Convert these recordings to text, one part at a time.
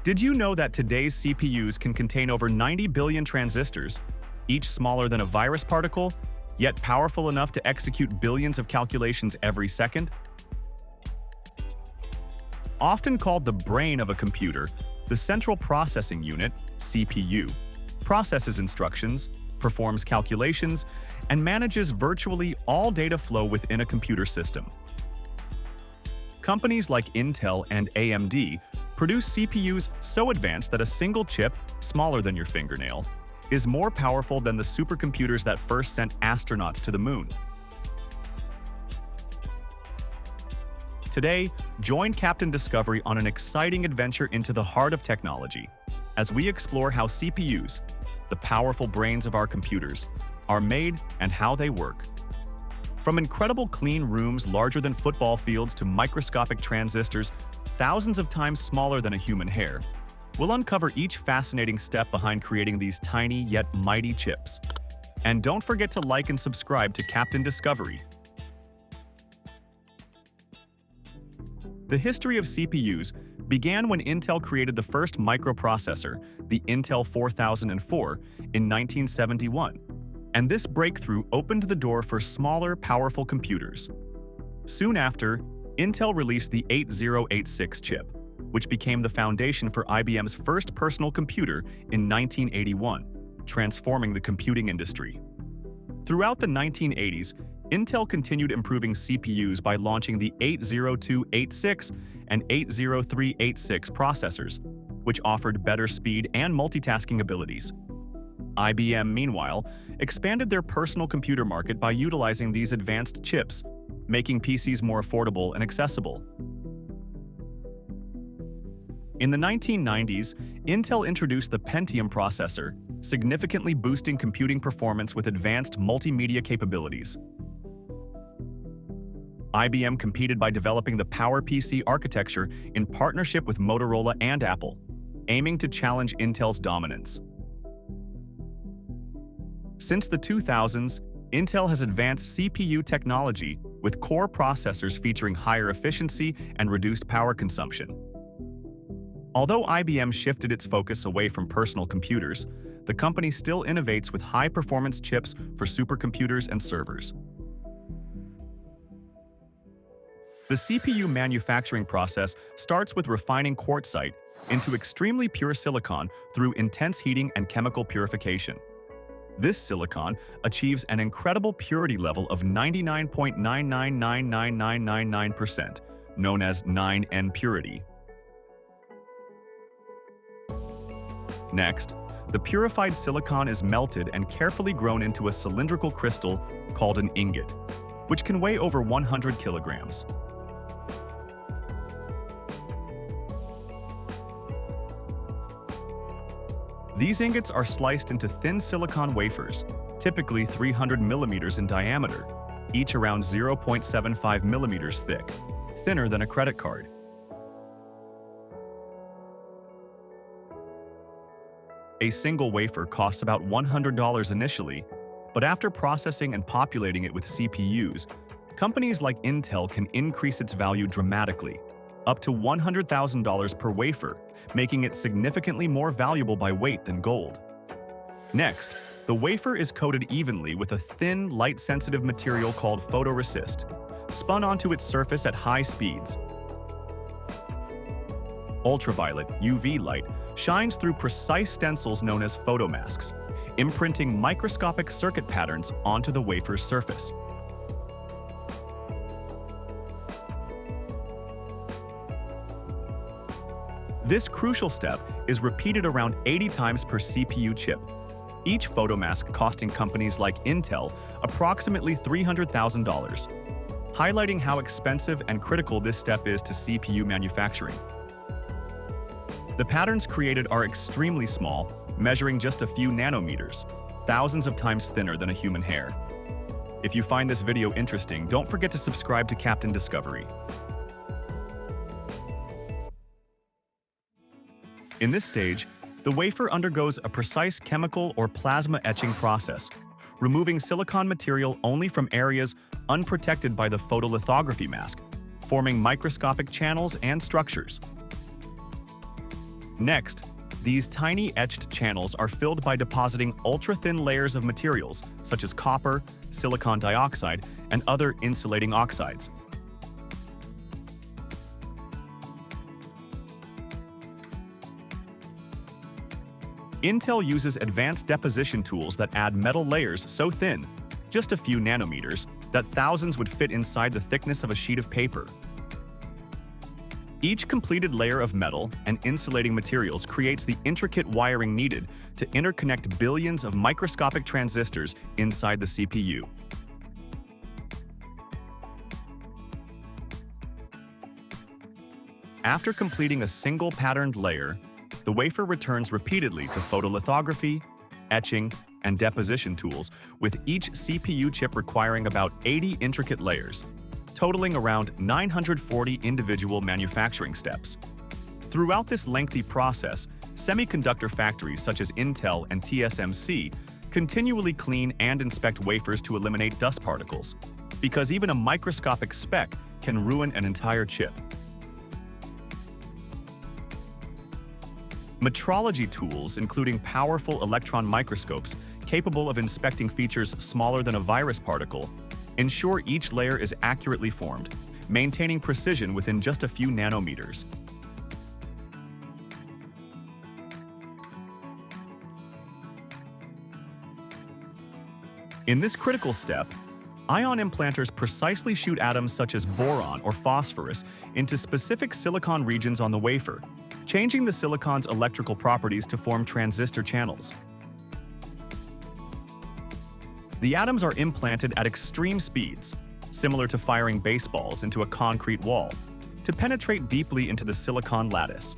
Did you know that today's CPUs can contain over 90 billion transistors, each smaller than a virus particle, yet powerful enough to execute billions of calculations every second? Often called the brain of a computer, the Central Processing Unit, CPU, processes instructions, performs calculations, and manages virtually all data flow within a computer system. Companies like Intel and AMD produce CPUs so advanced that a single chip, smaller than your fingernail, is more powerful than the supercomputers that first sent astronauts to the moon. Today, join Captain Discovery on an exciting adventure into the heart of technology as we explore how CPUs, the powerful brains of our computers, are made and how they work. From incredible clean rooms larger than football fields to microscopic transistors thousands of times smaller than a human hair, we'll uncover each fascinating step behind creating these tiny yet mighty chips. And don't forget to like and subscribe to Captain Discovery. The history of CPUs began when Intel created the first microprocessor, the Intel 4004, in 1971. And this breakthrough opened the door for smaller, powerful computers. Soon after, Intel released the 8086 chip, which became the foundation for IBM's first personal computer in 1981, transforming the computing industry. Throughout the 1980s, Intel continued improving CPUs by launching the 80286 and 80386 processors, which offered better speed and multitasking abilities. IBM, meanwhile, expanded their personal computer market by utilizing these advanced chips, making PCs more affordable and accessible. In the 1990s, Intel introduced the Pentium processor, significantly boosting computing performance with advanced multimedia capabilities. IBM competed by developing the PowerPC architecture in partnership with Motorola and Apple, aiming to challenge Intel's dominance. Since the 2000s, Intel has advanced CPU technology with core processors featuring higher efficiency and reduced power consumption. Although IBM shifted its focus away from personal computers, the company still innovates with high-performance chips for supercomputers and servers. The CPU manufacturing process starts with refining quartzite into extremely pure silicon through intense heating and chemical purification. This silicon achieves an incredible purity level of 99.9999999%, known as 9N purity. Next, the purified silicon is melted and carefully grown into a cylindrical crystal called an ingot, which can weigh over 100 kilograms. These ingots are sliced into thin silicon wafers, typically 300 millimeters in diameter, each around 0.75 millimeters thick, thinner than a credit card. A single wafer costs about $100 initially, but after processing and populating it with CPUs, companies like Intel can increase its value dramatically, up to $100,000 per wafer, making it significantly more valuable by weight than gold. Next, the wafer is coated evenly with a thin, light-sensitive material called photoresist, spun onto its surface at high speeds. Ultraviolet, UV light, shines through precise stencils known as photomasks, imprinting microscopic circuit patterns onto the wafer's surface. This crucial step is repeated around 80 times per CPU chip, each photomask costing companies like Intel approximately $300,000, highlighting how expensive and critical this step is to CPU manufacturing. The patterns created are extremely small, measuring just a few nanometers, thousands of times thinner than a human hair. If you find this video interesting, don't forget to subscribe to Captain Discovery. In this stage, the wafer undergoes a precise chemical or plasma etching process, removing silicon material only from areas unprotected by the photolithography mask, forming microscopic channels and structures. Next, these tiny etched channels are filled by depositing ultra-thin layers of materials such as copper, silicon dioxide, and other insulating oxides. Intel uses advanced deposition tools that add metal layers so thin, just a few nanometers, that thousands would fit inside the thickness of a sheet of paper. Each completed layer of metal and insulating materials creates the intricate wiring needed to interconnect billions of microscopic transistors inside the CPU. After completing a single patterned layer, the wafer returns repeatedly to photolithography, etching, and deposition tools, with each CPU chip requiring about 80 intricate layers, totaling around 940 individual manufacturing steps. Throughout this lengthy process, semiconductor factories such as Intel and TSMC continually clean and inspect wafers to eliminate dust particles, because even a microscopic speck can ruin an entire chip. Metrology tools, including powerful electron microscopes capable of inspecting features smaller than a virus particle, ensure each layer is accurately formed, maintaining precision within just a few nanometers. In this critical step, ion implanters precisely shoot atoms such as boron or phosphorus into specific silicon regions on the wafer, changing the silicon's electrical properties to form transistor channels. The atoms are implanted at extreme speeds, similar to firing baseballs into a concrete wall, to penetrate deeply into the silicon lattice.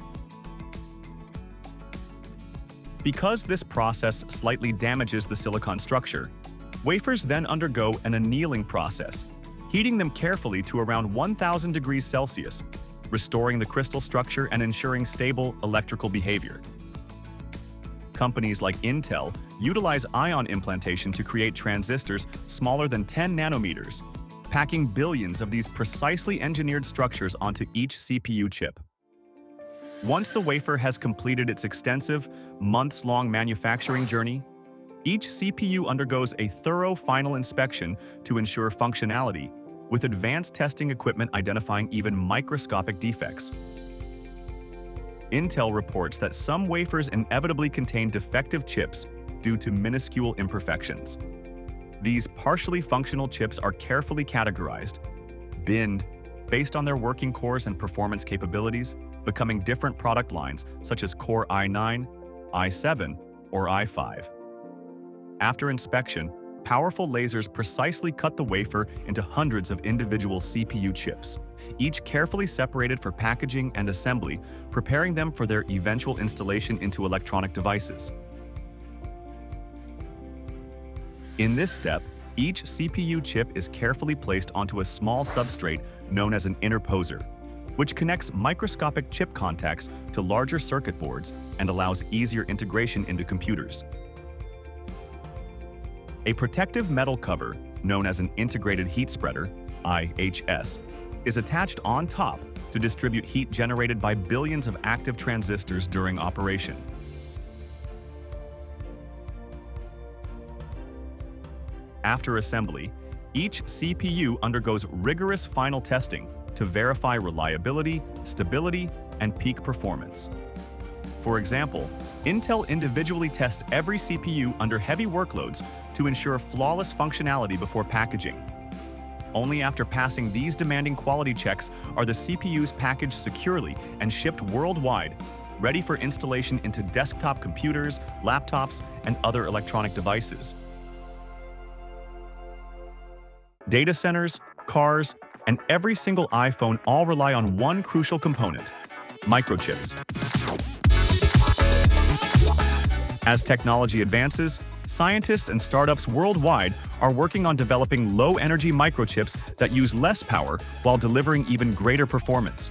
Because this process slightly damages the silicon structure, wafers then undergo an annealing process, heating them carefully to around 1000 degrees Celsius, restoring the crystal structure and ensuring stable electrical behavior. Companies like Intel utilize ion implantation to create transistors smaller than 10 nanometers, packing billions of these precisely engineered structures onto each CPU chip. Once the wafer has completed its extensive, months-long manufacturing journey, each CPU undergoes a thorough final inspection to ensure functionality, with advanced testing equipment identifying even microscopic defects. Intel reports that some wafers inevitably contain defective chips due to minuscule imperfections. These partially functional chips are carefully categorized, binned, based on their working cores and performance capabilities, becoming different product lines such as Core i9, i7, or i5. After inspection, powerful lasers precisely cut the wafer into hundreds of individual CPU chips, each carefully separated for packaging and assembly, preparing them for their eventual installation into electronic devices. In this step, each CPU chip is carefully placed onto a small substrate known as an interposer, which connects microscopic chip contacts to larger circuit boards and allows easier integration into computers. A protective metal cover, known as an integrated heat spreader, IHS, is attached on top to distribute heat generated by billions of active transistors during operation. After assembly, each CPU undergoes rigorous final testing to verify reliability, stability, and peak performance. For example, Intel individually tests every CPU under heavy workloads to ensure flawless functionality before packaging. Only after passing these demanding quality checks are the CPUs packaged securely and shipped worldwide, ready for installation into desktop computers, laptops, and other electronic devices. Data centers, cars, and every single iPhone all rely on one crucial component: microchips. As technology advances, scientists and startups worldwide are working on developing low-energy microchips that use less power while delivering even greater performance.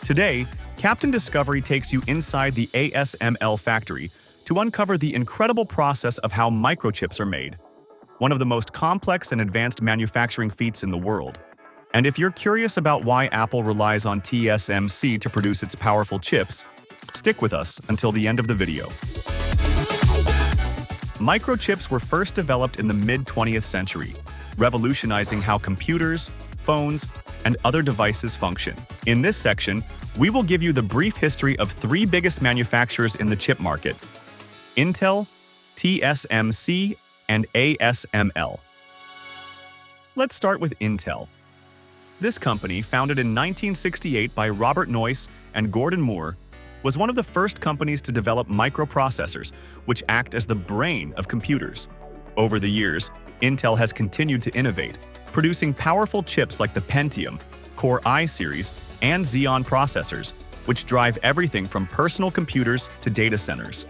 Today, Captain Discovery takes you inside the ASML factory to uncover the incredible process of how microchips are made, one of the most complex and advanced manufacturing feats in the world. And if you're curious about why Apple relies on TSMC to produce its powerful chips, Stick with us until the end of the video. Microchips were first developed in the mid-20th century, revolutionizing how computers, phones, and other devices function. In this section, we will give you the brief history of three biggest manufacturers in the chip market: Intel, TSMC, and ASML. Let's start with Intel. This company, founded in 1968 by Robert Noyce and Gordon Moore, was one of the first companies to develop microprocessors, which act as the brain of computers. Over the years, Intel has continued to innovate, producing powerful chips like the Pentium, Core i series, and Xeon processors, which drive everything from personal computers to data centers.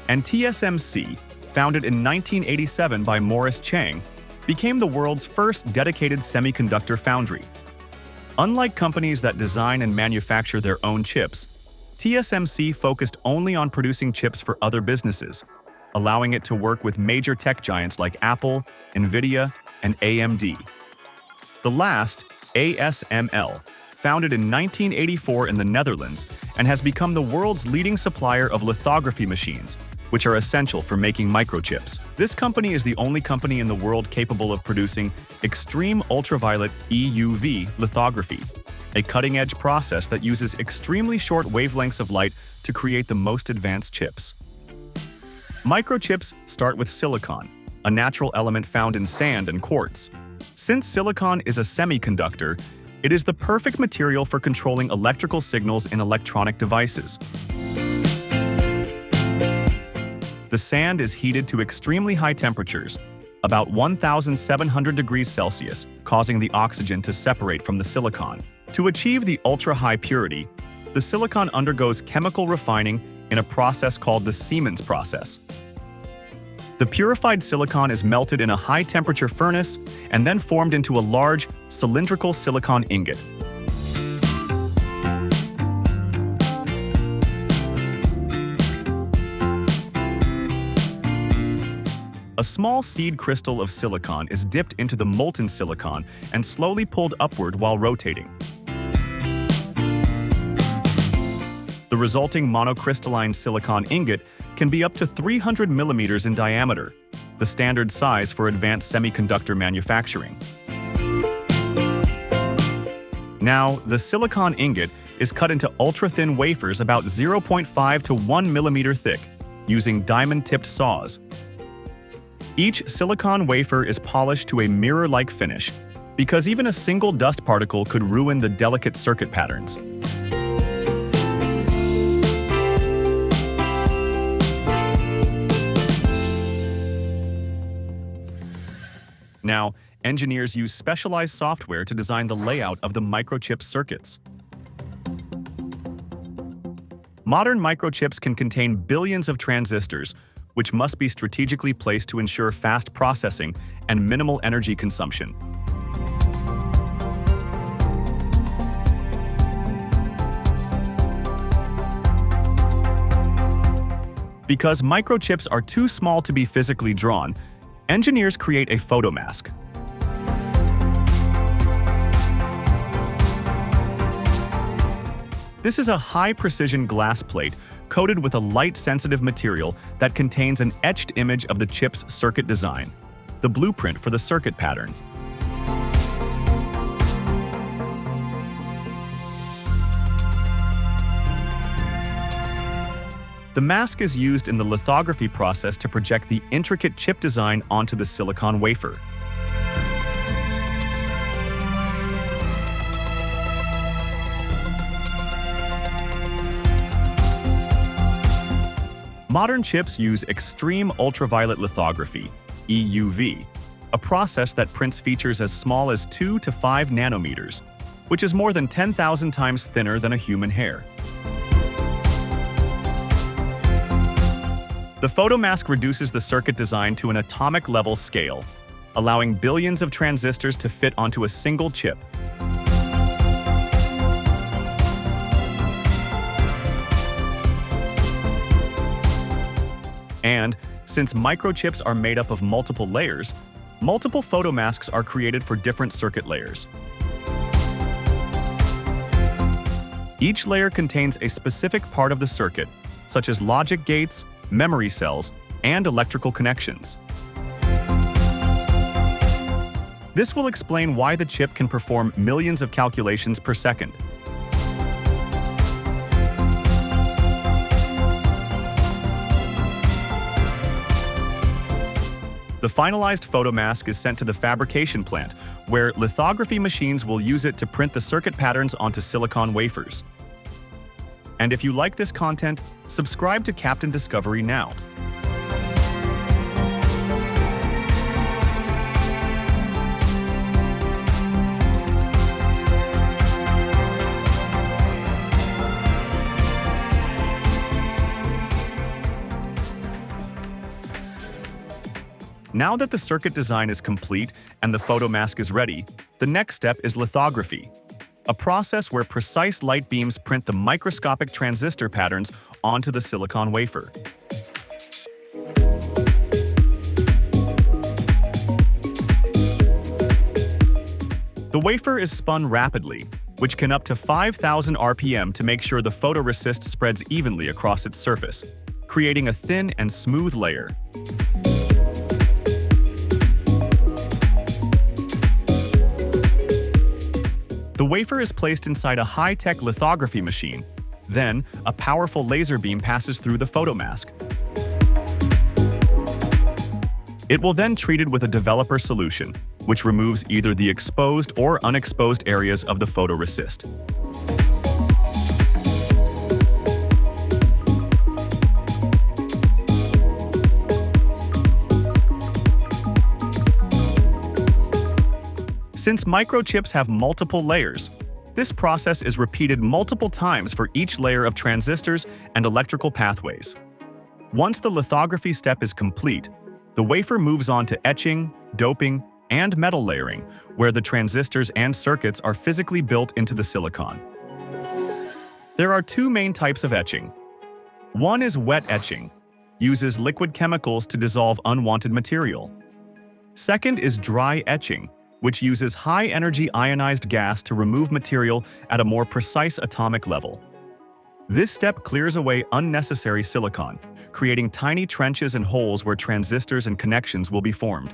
And TSMC, founded in 1987 by Morris Chang, became the world's first dedicated semiconductor foundry. Unlike companies that design and manufacture their own chips, TSMC focused only on producing chips for other businesses, allowing it to work with major tech giants like Apple, Nvidia, and AMD. The last, ASML, founded in 1984 in the Netherlands and has become the world's leading supplier of lithography machines, which are essential for making microchips. This company is the only company in the world capable of producing extreme ultraviolet EUV lithography, a cutting-edge process that uses extremely short wavelengths of light to create the most advanced chips. Microchips start with silicon, a natural element found in sand and quartz. Since silicon is a semiconductor, it is the perfect material for controlling electrical signals in electronic devices. The sand is heated to extremely high temperatures, about 1,700 degrees Celsius, causing the oxygen to separate from the silicon. To achieve the ultra-high purity, the silicon undergoes chemical refining in a process called the Siemens process. The purified silicon is melted in a high-temperature furnace and then formed into a large, cylindrical silicon ingot. A small seed crystal of silicon is dipped into the molten silicon and slowly pulled upward while rotating. The resulting monocrystalline silicon ingot can be up to 300 millimeters in diameter, the standard size for advanced semiconductor manufacturing. Now, the silicon ingot is cut into ultra-thin wafers about 0.5 to 1 millimeter thick, using diamond-tipped saws. Each silicon wafer is polished to a mirror-like finish, because even a single dust particle could ruin the delicate circuit patterns. Now, engineers use specialized software to design the layout of the microchip circuits. Modern microchips can contain billions of transistors, which must be strategically placed to ensure fast processing and minimal energy consumption. Because microchips are too small to be physically drawn, engineers create a photomask. This is a high-precision glass plate coated with a light-sensitive material that contains an etched image of the chip's circuit design, the blueprint for the circuit pattern. The mask is used in the lithography process to project the intricate chip design onto the silicon wafer. Modern chips use extreme ultraviolet lithography, EUV, a process that prints features as small as 2 to 5 nanometers, which is more than 10,000 times thinner than a human hair. The photomask reduces the circuit design to an atomic-level scale, allowing billions of transistors to fit onto a single chip. And, since microchips are made up of multiple layers, multiple photomasks are created for different circuit layers. Each layer contains a specific part of the circuit, such as logic gates, memory cells, and electrical connections. This will explain why the chip can perform millions of calculations per second. The finalized photomask is sent to the fabrication plant, where lithography machines will use it to print the circuit patterns onto silicon wafers. And if you like this content, subscribe to Captain Discovery now. Now that the circuit design is complete and the photomask is ready, the next step is lithography, a process where precise light beams print the microscopic transistor patterns onto the silicon wafer. The wafer is spun rapidly, which can up to 5,000 RPM to make sure the photoresist spreads evenly across its surface, creating a thin and smooth layer. The wafer is placed inside a high-tech lithography machine. Then, a powerful laser beam passes through the photomask. It will then treat it with a developer solution, which removes either the exposed or unexposed areas of the photoresist. Since microchips have multiple layers, this process is repeated multiple times for each layer of transistors and electrical pathways. Once the lithography step is complete, the wafer moves on to etching, doping, and metal layering, where the transistors and circuits are physically built into the silicon. There are two main types of etching. One is wet etching, uses liquid chemicals to dissolve unwanted material. Second is dry etching, which uses high-energy ionized gas to remove material at a more precise atomic level. This step clears away unnecessary silicon, creating tiny trenches and holes where transistors and connections will be formed.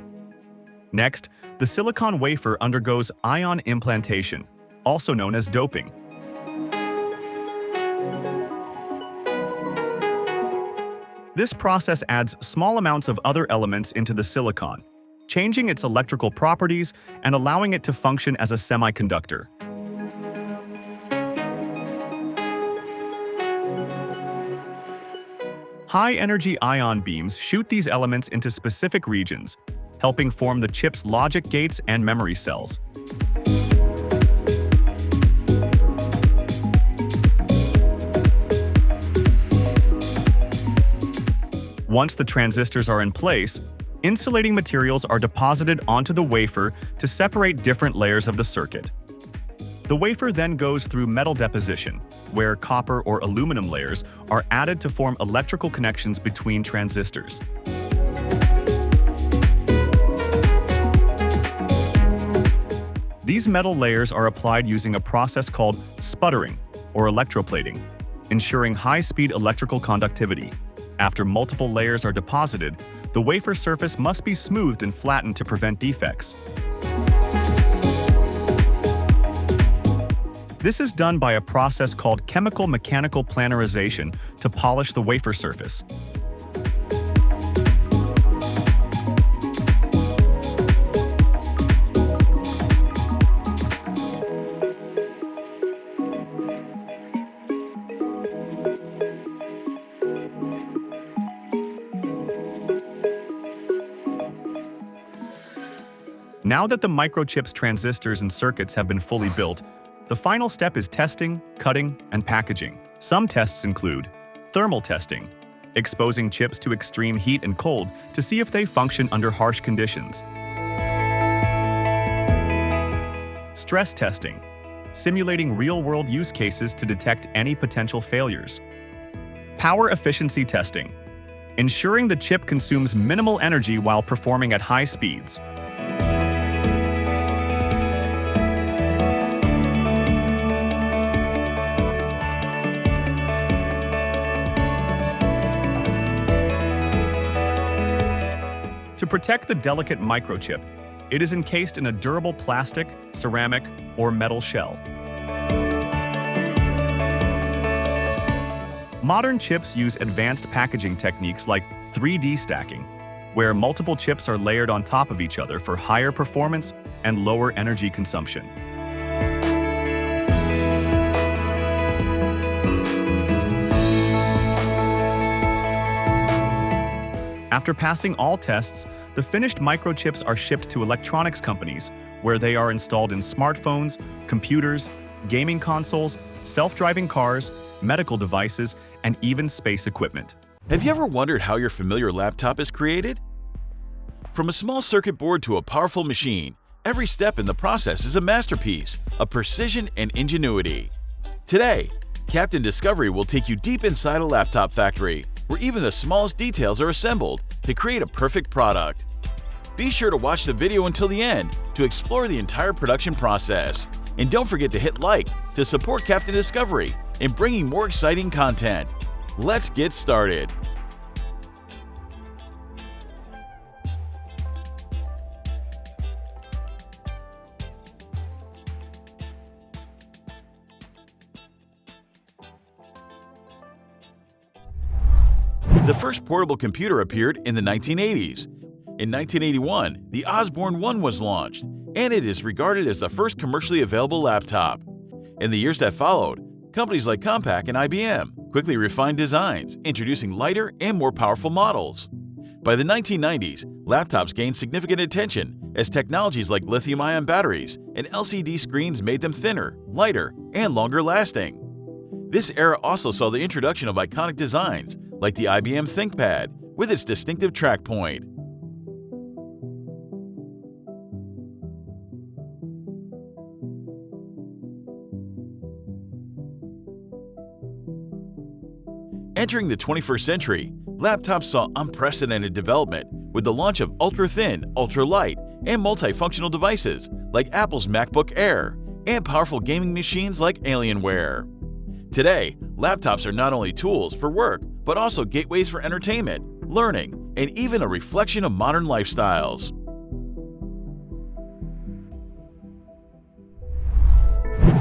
Next, the silicon wafer undergoes ion implantation, also known as doping. This process adds small amounts of other elements into the silicon, changing its electrical properties and allowing it to function as a semiconductor. High-energy ion beams shoot these elements into specific regions, helping form the chip's logic gates and memory cells. Once the transistors are in place, insulating materials are deposited onto the wafer to separate different layers of the circuit. The wafer then goes through metal deposition, where copper or aluminum layers are added to form electrical connections between transistors. These metal layers are applied using a process called sputtering or electroplating, ensuring high-speed electrical conductivity. After multiple layers are deposited, the wafer surface must be smoothed and flattened to prevent defects. This is done by a process called chemical-mechanical planarization to polish the wafer surface. Now that the microchips, transistors, and circuits have been fully built, the final step is testing, cutting, and packaging. Some tests include thermal testing, exposing chips to extreme heat and cold to see if they function under harsh conditions. Stress testing, simulating real-world use cases to detect any potential failures. Power efficiency testing, ensuring the chip consumes minimal energy while performing at high speeds. To protect the delicate microchip, it is encased in a durable plastic, ceramic, or metal shell. Modern chips use advanced packaging techniques like 3D stacking, where multiple chips are layered on top of each other for higher performance and lower energy consumption. After passing all tests, the finished microchips are shipped to electronics companies, where they are installed in smartphones, computers, gaming consoles, self-driving cars, medical devices, and even space equipment. Have you ever wondered how your familiar laptop is created? From a small circuit board to a powerful machine, every step in the process is a masterpiece of precision and ingenuity. Today, Captain Discovery will take you deep inside a laptop factory, where even the smallest details are assembled to create a perfect product. Be sure to watch the video until the end to explore the entire production process. And don't forget to hit like to support Captain Discovery in bringing more exciting content. Let's get started. The first portable computer appeared in the 1980s. In 1981, the Osborne 1 was launched, and it is regarded as the first commercially available laptop. In the years that followed, companies like Compaq and IBM quickly refined designs, introducing lighter and more powerful models. By the 1990s, laptops gained significant attention as technologies like lithium-ion batteries and LCD screens made them thinner, lighter, and longer lasting. This era also saw the introduction of iconic designs like the IBM ThinkPad with its distinctive track point. Entering the 21st century, laptops saw unprecedented development with the launch of ultra-thin, ultra-light, and multifunctional devices like Apple's MacBook Air and powerful gaming machines like Alienware. Today, laptops are not only tools for work, but also gateways for entertainment, learning, and even a reflection of modern lifestyles.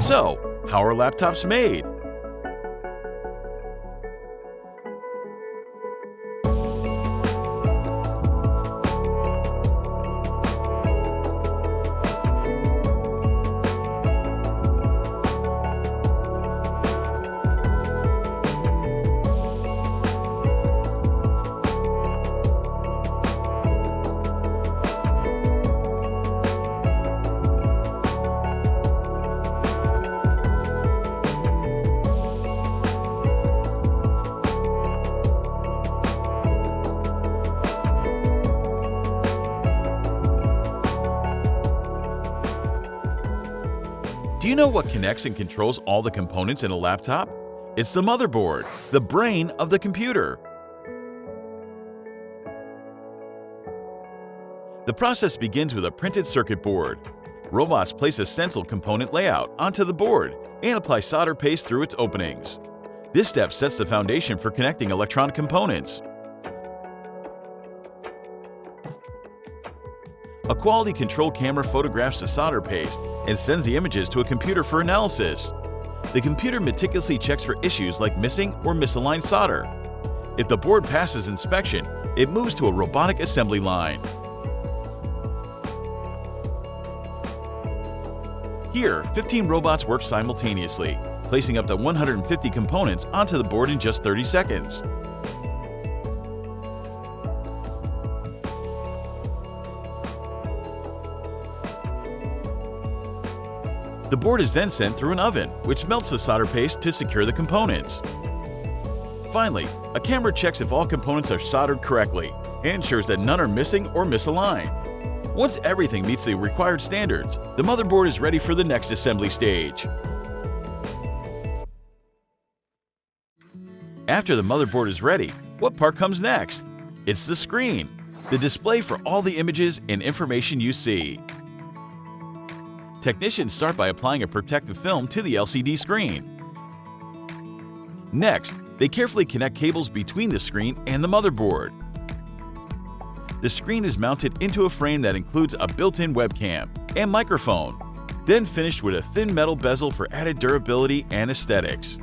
So, how are laptops made? Do you know what connects and controls all the components in a laptop? It's the motherboard, the brain of the computer. The process begins with a printed circuit board. Robots place a stencil component layout onto the board and apply solder paste through its openings. This step sets the foundation for connecting electronic components. A quality control camera photographs the solder paste and sends the images to a computer for analysis. The computer meticulously checks for issues like missing or misaligned solder. If the board passes inspection, it moves to a robotic assembly line. Here, 15 robots work simultaneously, placing up to 150 components onto the board in just 30 seconds. The board is then sent through an oven, which melts the solder paste to secure the components. Finally, a camera checks if all components are soldered correctly and ensures that none are missing or misaligned. Once everything meets the required standards, the motherboard is ready for the next assembly stage. After the motherboard is ready, what part comes next? It's the screen, the display for all the images and information you see. Technicians start by applying a protective film to the LCD screen. Next, they carefully connect cables between the screen and the motherboard. The screen is mounted into a frame that includes a built-in webcam and microphone, then finished with a thin metal bezel for added durability and aesthetics.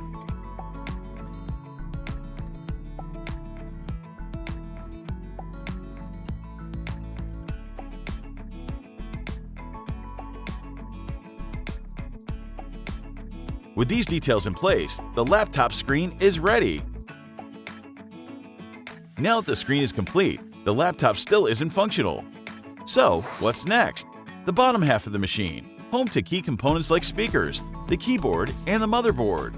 With these details in place, the laptop screen is ready. Now that the screen is complete, the laptop still isn't functional. So, what's next? The bottom half of the machine, home to key components like speakers, the keyboard, and the motherboard.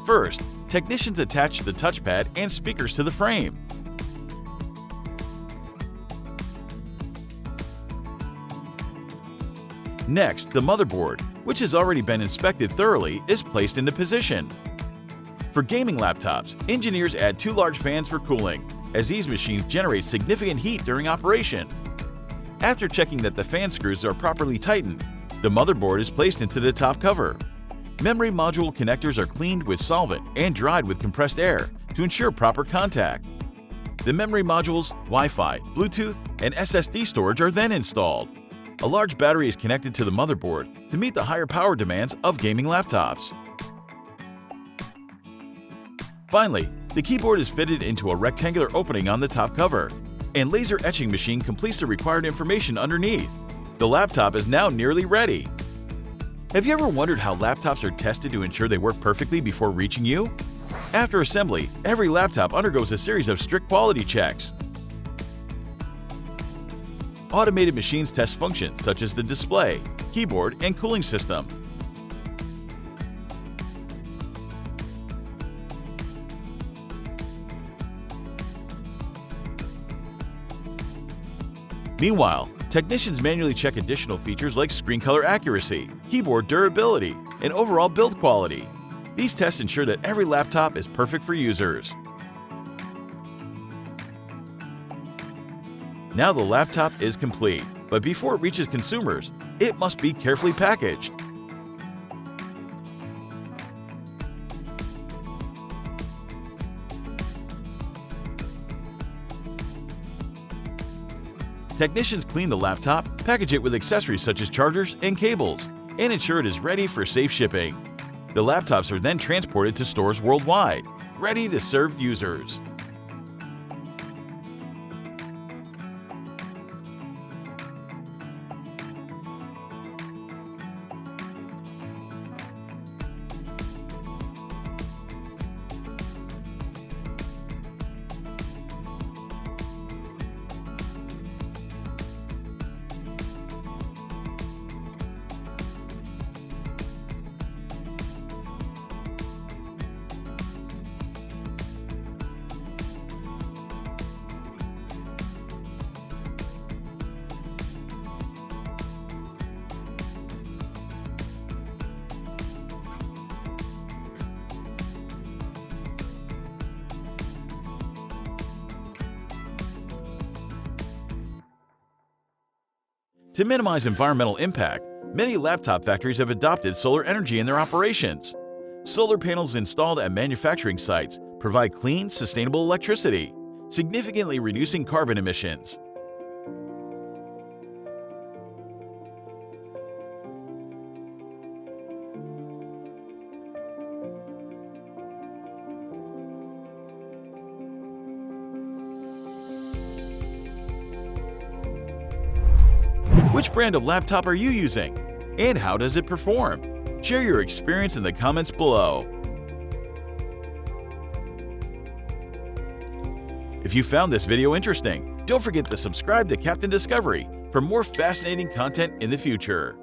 First, technicians attach the touchpad and speakers to the frame. Next, the motherboard, which has already been inspected thoroughly, is placed into position. For gaming laptops, engineers add 2 large fans for cooling, as these machines generate significant heat during operation. After checking that the fan screws are properly tightened, the motherboard is placed into the top cover. Memory module connectors are cleaned with solvent and dried with compressed air to ensure proper contact. The memory modules, Wi-Fi, Bluetooth, and SSD storage are then installed. A large battery is connected to the motherboard to meet the higher power demands of gaming laptops. Finally, the keyboard is fitted into a rectangular opening on the top cover, and laser etching machine completes the required information underneath. The laptop is now nearly ready. Have you ever wondered how laptops are tested to ensure they work perfectly before reaching you? After assembly, every laptop undergoes a series of strict quality checks. Automated machines test functions such as the display, keyboard, and cooling system. Meanwhile, technicians manually check additional features like screen color accuracy, keyboard durability, and overall build quality. These tests ensure that every laptop is perfect for users. Now the laptop is complete, but before it reaches consumers, it must be carefully packaged. Technicians clean the laptop, package it with accessories such as chargers and cables, and ensure it is ready for safe shipping. The laptops are then transported to stores worldwide, ready to serve users. To minimize environmental impact, many laptop factories have adopted solar energy in their operations. Solar panels installed at manufacturing sites provide clean, sustainable electricity, significantly reducing carbon emissions. Which brand of laptop are you using? And how does it perform? Share your experience in the comments below. If you found this video interesting, don't forget to subscribe to Captain Discovery for more fascinating content in the future.